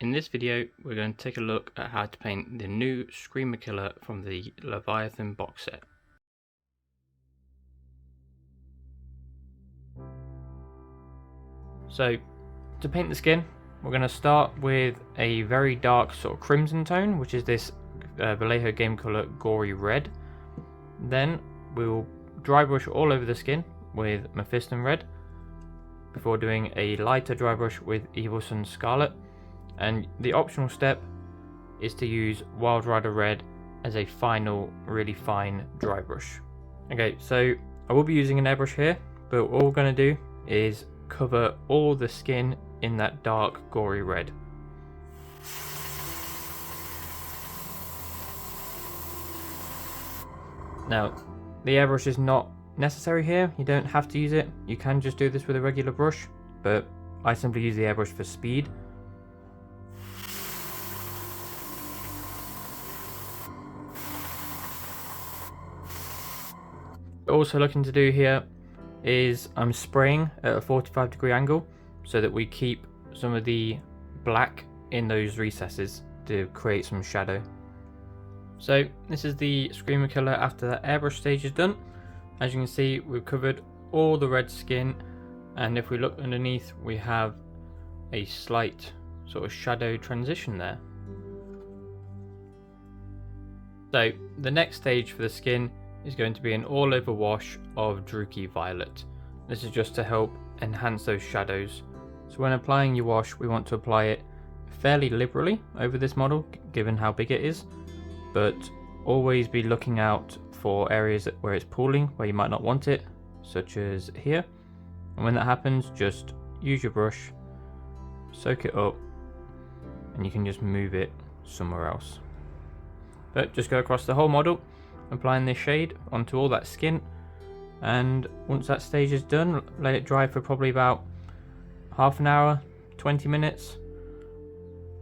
In this video, we're going to take a look at how to paint the new Screamer Killer from the Leviathan box set. So, to paint the skin, we're going to start with a very dark sort of crimson tone, which is this Vallejo game color Gory Red. Then we'll dry brush all over the skin with Mephiston Red, before doing a lighter dry brush with Evil Sunz Scarlet. And the optional step is to use Wild Rider Red as a final really fine dry brush. Okay, so I will be using an airbrush here, but all we're going to do is cover all the skin in that dark gory red. Now, the airbrush is not necessary here, you don't have to use it, you can just do this with a regular brush, but I simply use the airbrush for speed. Also looking to do here is I'm spraying at a 45-degree angle so that we keep some of the black in those recesses to create some shadow. So this is the Screamer Killer after that airbrush stage is done. As you can see, we've covered all the red skin, and if we look underneath we have a slight sort of shadow transition there. So the next stage for the skin is going to be an all over wash of Druchii Violet. This is just to help enhance those shadows. So when applying your wash, we want to apply it fairly liberally over this model, given how big it is, but always be looking out for areas where it's pooling, where you might not want it, such as here. And when that happens, just use your brush, soak it up, and you can just move it somewhere else. But just go across the whole model, applying this shade onto all that skin, and once that stage is done, let it dry for probably about half an hour, 20 minutes,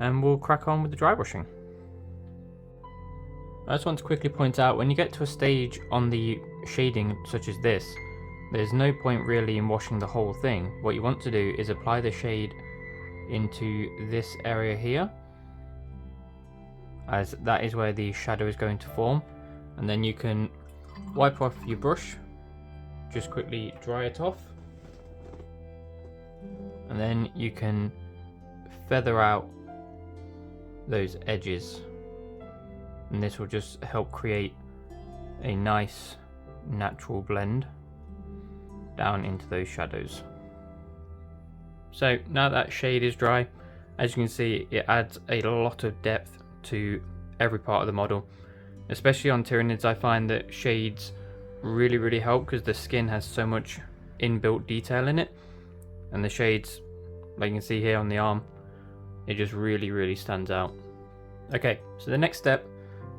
and we'll crack on with the dry brushing. I just want to quickly point out, when you get to a stage on the shading such as this, there's no point really in washing the whole thing. What you want to do is apply the shade into this area here, as that is where the shadow is going to form. And then you can wipe off your brush, just quickly dry it off, and then you can feather out those edges, and this will just help create a nice natural blend down into those shadows. So now that shade is dry, as you can see, it adds a lot of depth to every part of the model. Especially on Tyranids, I find that shades really help because the skin has so much inbuilt detail in it, and the shades, like you can see here on the arm, it just really stands out. Okay, so the next step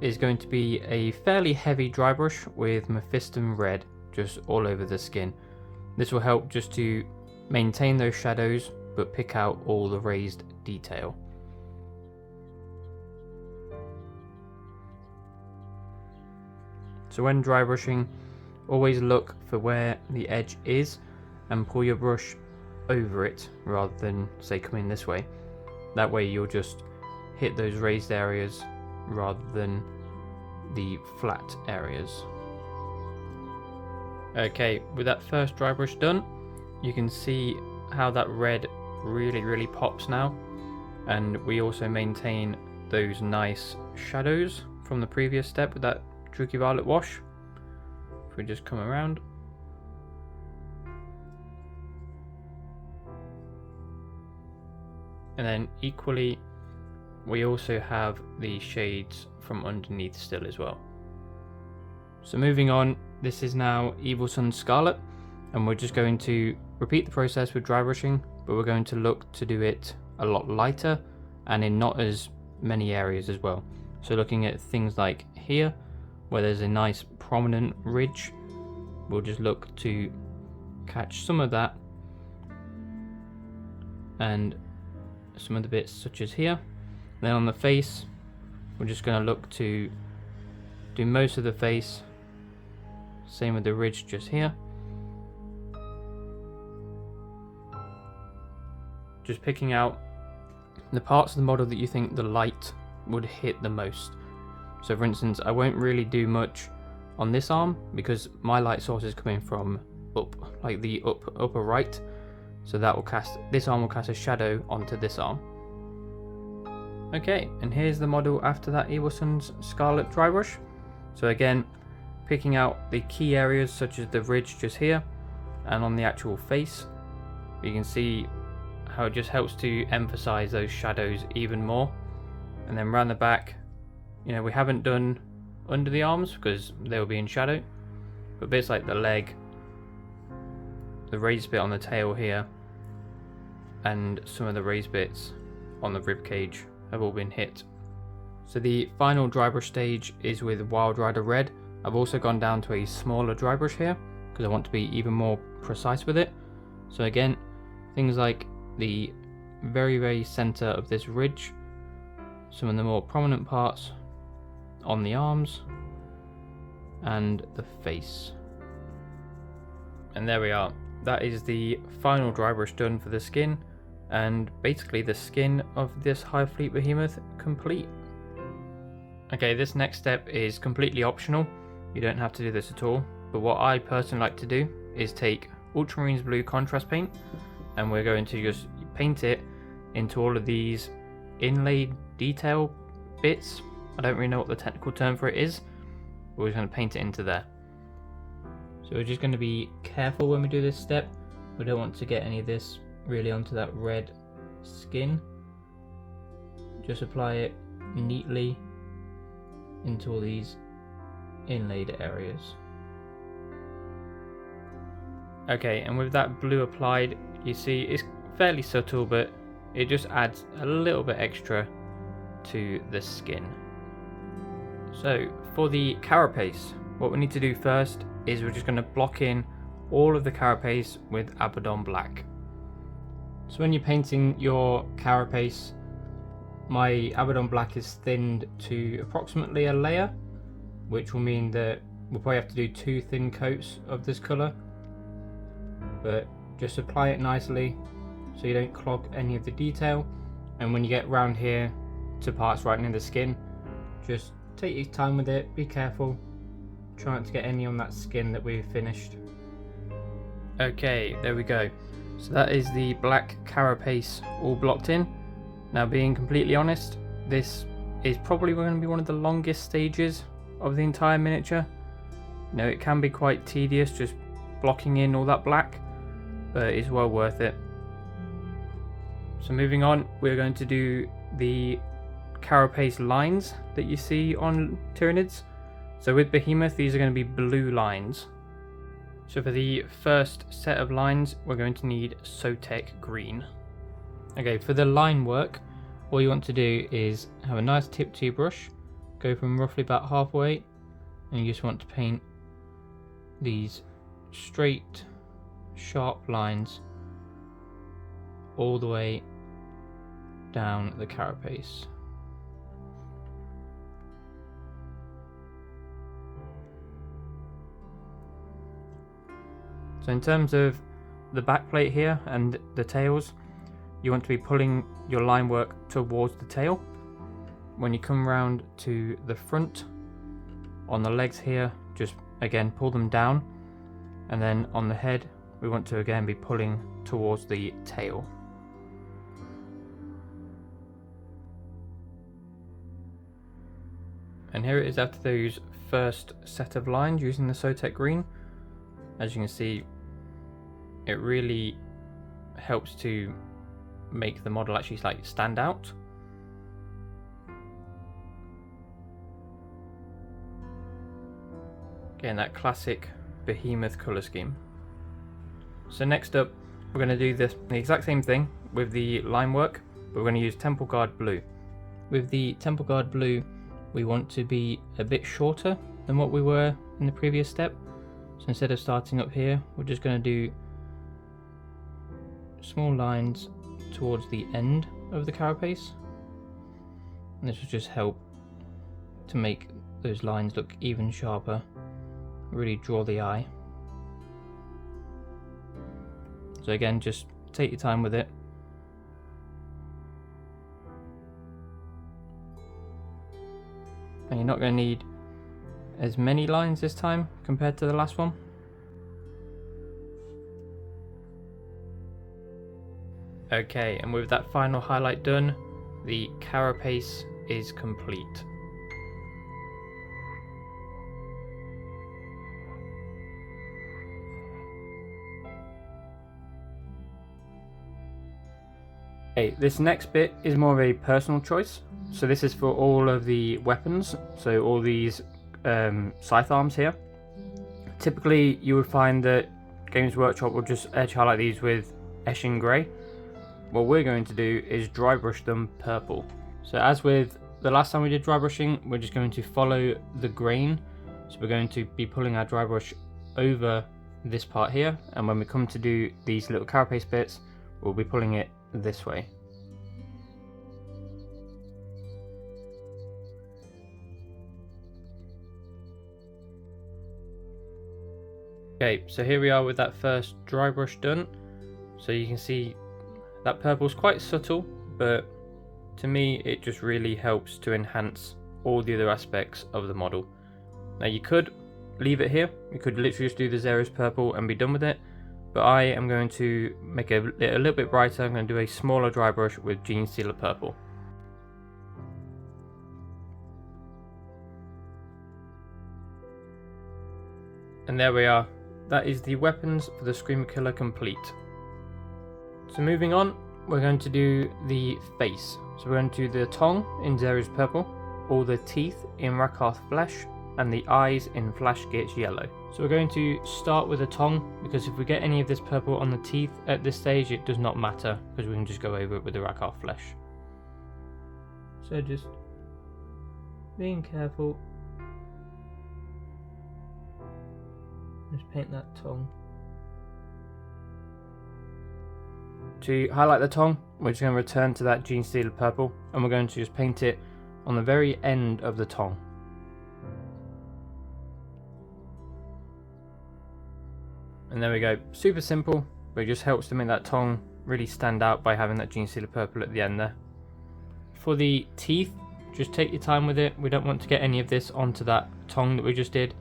is going to be a fairly heavy dry brush with Mephiston Red just all over the skin. This will help just to maintain those shadows but pick out all the raised detail. So when dry brushing, always look for where the edge is and pull your brush over it rather than, say, coming this way. That way you'll just hit those raised areas rather than the flat areas. Okay, with that first dry brush done, you can see how that red really pops now, and we also maintain those nice shadows from the previous step with that Druchii Violet wash. If we just come around, and then equally we also have the shades from underneath still as well. So moving on, this is now Evil Sunz Scarlet, and we're just going to repeat the process with dry brushing, but we're going to look to do it a lot lighter and in not as many areas as well. So looking at things like here, where there's a nice prominent ridge, we'll just look to catch some of that, and some of the bits such as here. Then on the face, we're just going to look to do most of the face, same with the ridge just here. Just picking out the parts of the model that you think the light would hit the most. So for instance, I won't really do much on this arm because my light source is coming from up, like the upper right. So that will cast, this arm will cast a shadow onto this arm. Okay, and here's the model after that Evil Sun's Scarlet dry brush. So again, picking out the key areas such as the ridge just here and on the actual face. You can see how it just helps to emphasize those shadows even more. And then round the back, you know, we haven't done under the arms because they'll be in shadow, but bits like the leg, the raised bit on the tail here, and some of the raised bits on the rib cage have all been hit. So the final dry brush stage is with Wild Rider Red. I've also gone down to a smaller dry brush here because I want to be even more precise with it. So again, things like the very center of this ridge, some of the more prominent parts on the arms, and the face. And there we are. That is the final dry brush done for the skin, and basically the skin of this Hive Fleet Behemoth complete. Okay, this next step is completely optional. You don't have to do this at all, but what I personally like to do is take Ultramarines Blue contrast paint, and we're going to just paint it into all of these inlaid detail bits. I don't really know what the technical term for it is, but we're just going to paint it into there. So we're just going to be careful when we do this step. We don't want to get any of this really onto that red skin. Just apply it neatly into all these inlaid areas. Okay, and with that blue applied, you see it's fairly subtle, but it just adds a little bit extra to the skin. So for the carapace, what we need to do first is we're just going to block in all of the carapace with Abaddon Black. So when you're painting your carapace, my Abaddon Black is thinned to approximately a layer, which will mean that we'll probably have to do 2 thin coats of this colour. But just apply it nicely so you don't clog any of the detail, and when you get round here to parts right near the skin, just take your time with it, be careful, try not to get any on that skin that we've finished. Okay, there we go. So that is the black carapace all blocked in. Now, being completely honest, this is probably going to be one of the longest stages of the entire miniature. You know, it can be quite tedious just blocking in all that black, but it's well worth it. So moving on, we're going to do the carapace lines that you see on Tyranids. So with Behemoth, these are going to be blue lines. So for the first set of lines, we're going to need Sotek green. Okay, for the line work, all you want to do is have a nice tip to your brush, go from roughly about halfway, and you just want to paint these straight, sharp lines all the way down the carapace. So in terms of the back plate here and the tails, you want to be pulling your line work towards the tail. When you come round to the front, on the legs here, just again pull them down, and then on the head we want to again be pulling towards the tail. And here it is after those first set of lines using the Sotek green. As you can see, it really helps to make the model actually like stand out. Again, that classic Behemoth colour scheme. So next up, we're going to do the exact same thing with the line work, but we're going to use Temple Guard Blue. With the Temple Guard Blue, we want to be a bit shorter than what we were in the previous step. So instead of starting up here, we're just going to do small lines towards the end of the carapace. And this will just help to make those lines look even sharper, really draw the eye. So again, just take your time with it. and you're not going to need as many lines this time compared to the last one. Okay, and with that final highlight done, the carapace is complete. Okay, this next bit is more of a personal choice. So this is for all of the weapons, so all these scythe arms here. Typically you would find that Games Workshop will just edge highlight these with Eshin Grey. What we're going to do is dry brush them purple. So as with the last time we did dry brushing, we're just going to follow the grain. So we're going to be pulling our dry brush over this part here, and when we come to do these little carapace bits, we'll be pulling it this way. Okay, so here we are with that first dry brush done. So you can see that purple's quite subtle, but to me it just really helps to enhance all the other aspects of the model. Now you could leave it here, you could literally just do the Xeris purple and be done with it, but I am going to make it a little bit brighter. I'm going to do a smaller dry brush with Genestealer purple. And there we are. That is the weapons for the Screamer Killer complete. So moving on, we're going to do the face. So we're going to do the tongue in Xeris purple, all the teeth in Rakarth flesh, and the eyes in Flash Gitch yellow. So we're going to start with the tongue, because if we get any of this purple on the teeth at this stage, it does not matter, because we can just go over it with the Rakarth flesh. So just being careful. Just paint that tongue. To highlight the tongue, we're just going to return to that Genestealer purple, and we're going to just paint it on the very end of the tongue. And there we go, super simple, but it just helps to make that tongue really stand out by having that Genestealer purple at the end there. For the teeth, just take your time with it. We don't want to get any of this onto that tongue that we just did.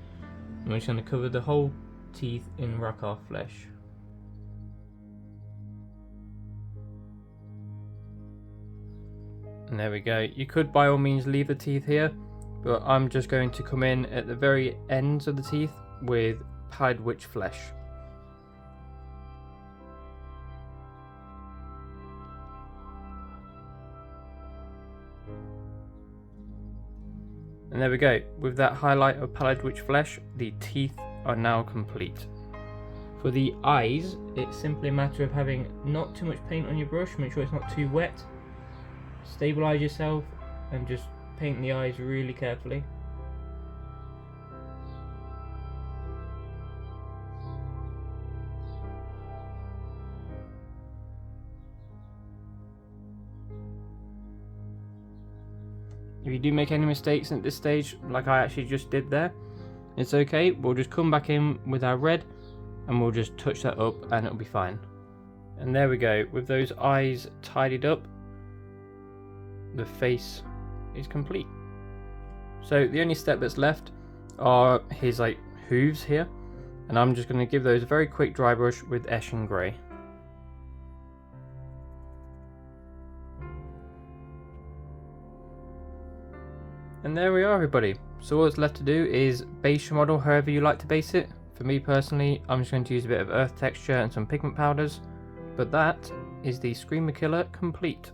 I'm just going to cover the whole teeth in Rakarth flesh. And there we go. You could by all means leave the teeth here, but I'm just going to come in at the very ends of the teeth with Pied Witch flesh. And there we go, with that highlight of Pallid Witch flesh, the teeth are now complete. For the eyes, it's simply a matter of having not too much paint on your brush, make sure it's not too wet. Stabilise yourself and just paint the eyes really carefully. If you do make any mistakes at this stage, like I actually just did there, it's okay. We'll just come back in with our red and we'll just touch that up and it'll be fine. And there we go, with those eyes tidied up, the face is complete. So the only step that's left are his hooves here, and I'm just going to give those a very quick dry brush with Eshin Grey. And there we are, everybody. So all that's left to do is base your model however you like to base it. For me personally, I'm just going to use a bit of earth texture and some pigment powders, but that is the Screamer Killer complete.